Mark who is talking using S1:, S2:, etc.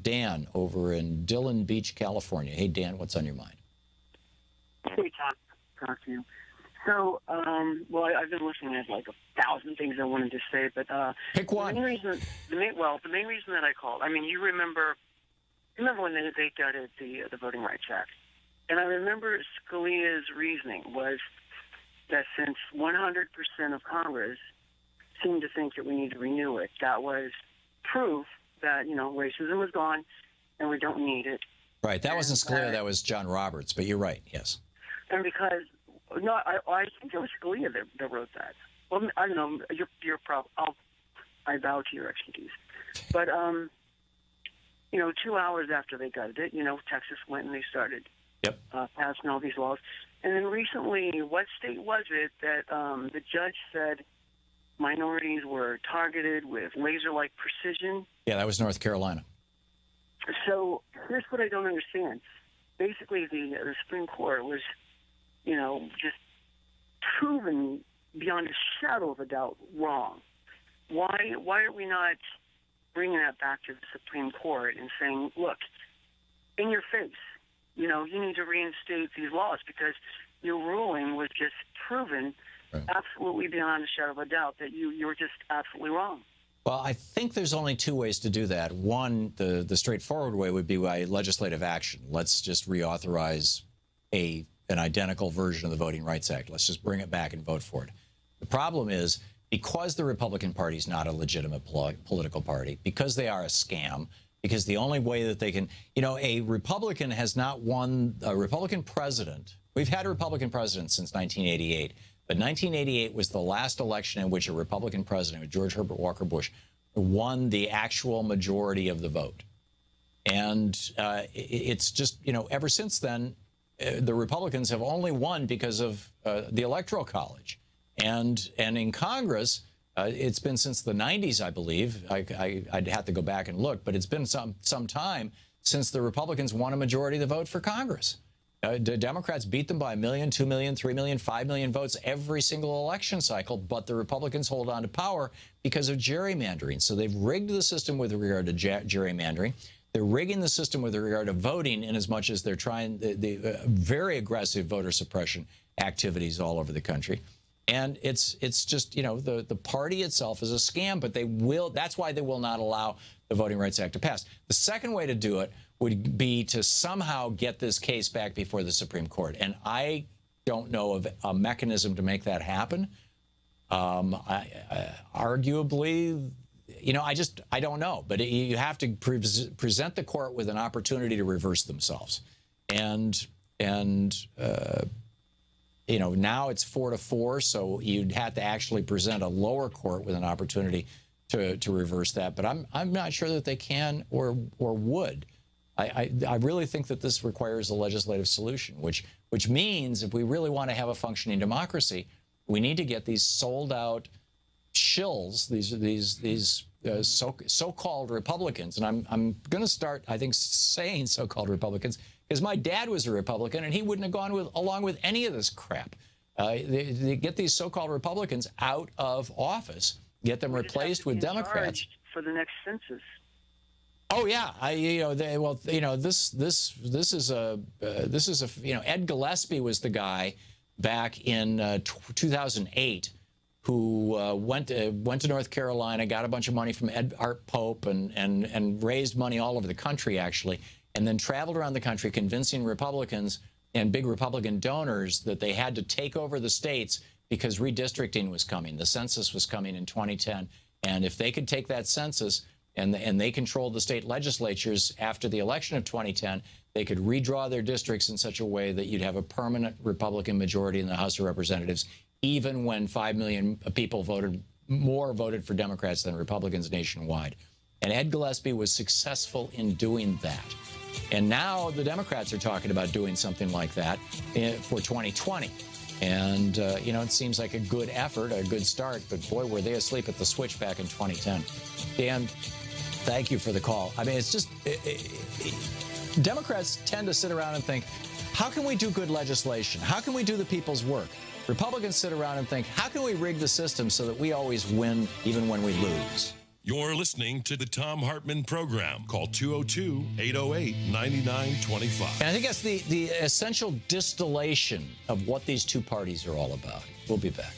S1: Dan over in Dillon Beach, California. Hey, Dan, what's on your mind?
S2: Hey, talk to you. So, well, I've been listening to like 1,000 things I wanted to say, but
S1: pick one.
S2: The main reason that I called. I mean, you remember when they gutted the Voting Rights Act, and I remember Scalia's reasoning was that since 100% of Congress seemed to think that we need to renew it, that was proof that racism was gone and we don't need it.
S1: Right. That wasn't Scalia. That was John Roberts. But you're right. Yes.
S2: And because I think it was Scalia that wrote that. Well, I don't know. You're I bow to your expertise. But 2 hours after they gutted it, Texas went and they started passing all these laws. And then recently, what state was it that the judge said minorities were targeted with laser-like precision?
S1: Yeah, that was North Carolina.
S2: So here's what I don't understand. Basically, the Supreme Court was, just proven beyond a shadow of a doubt wrong. Why are we not bringing that back to the Supreme Court and saying, look, in your face, you need to reinstate these laws because your ruling was just proven absolutely beyond a shadow of a doubt that you were just absolutely wrong.
S1: Well, I think there's only two ways to do that. One, the straightforward way would be by legislative action. Let's just reauthorize an identical version of the Voting Rights Act. Let's just bring it back and vote for it. The problem is, because the Republican Party is not a legitimate political party, because they are a scam, because the only way that they can, a Republican has not won a Republican president. We've had a Republican president since 1988. But 1988 was the last election in which a Republican president, George Herbert Walker Bush, won the actual majority of the vote. And it's just, ever since then, the Republicans have only won because of the Electoral College. And in Congress, it's been since the 90s, I believe. I'd have to go back and look, but it's been some time since the Republicans won a majority of the vote for Congress. The Democrats beat them by 1 million, 2 million, 3 million, 5 million votes every single election cycle, but the Republicans hold on to power because of gerrymandering. So they've rigged the system with regard to gerrymandering. They're rigging the system with regard to voting in as much as they're trying the very aggressive voter suppression activities all over the country. And it's just, the party itself is a scam, but that's why they will not allow the Voting Rights Act to pass. The second way to do it would be to somehow get this case back before the Supreme Court. And I don't know of a mechanism to make that happen. Arguably, I don't know. But you have to present the court with an opportunity to reverse themselves. And now it's 4-4, so you'd have to actually present a lower court with an opportunity to reverse that. But I'm not sure that they can or would. I really think that this requires a legislative solution, which means if we really want to have a functioning democracy, we need to get these sold-out shills, these so-called Republicans, and I'm going to start, I think, saying so-called Republicans, because my dad was a Republican, and he wouldn't have gone along with any of this crap. They get these so-called Republicans out of office, get them replaced with Democrats
S2: for the next census.
S1: Oh yeah, this is a Ed Gillespie was the guy back in 2008 who went to North Carolina, got a bunch of money from Art Pope and raised money all over the country actually, and then traveled around the country convincing Republicans and big Republican donors that they had to take over the states because redistricting was coming. The census was coming in 2010, and if they could take that census and they controlled the state legislatures after the election of 2010, they could redraw their districts in such a way that you'd have a permanent Republican majority in the House of Representatives, even when 5 million people voted for Democrats than Republicans nationwide. And Ed Gillespie was successful in doing that. And now the Democrats are talking about doing something like that for 2020. And, it seems like a good effort, a good start, but boy, were they asleep at the switch back in 2010. Dan, thank you for the call. I mean, it's just, Democrats tend to sit around and think, how can we do good legislation? How can we do the people's work? Republicans sit around and think, how can we rig the system so that we always win even when we lose?
S3: You're listening to the Thom Hartmann program. Call 202-808-9925.
S1: And I think that's the essential distillation of what these two parties are all about. We'll be back.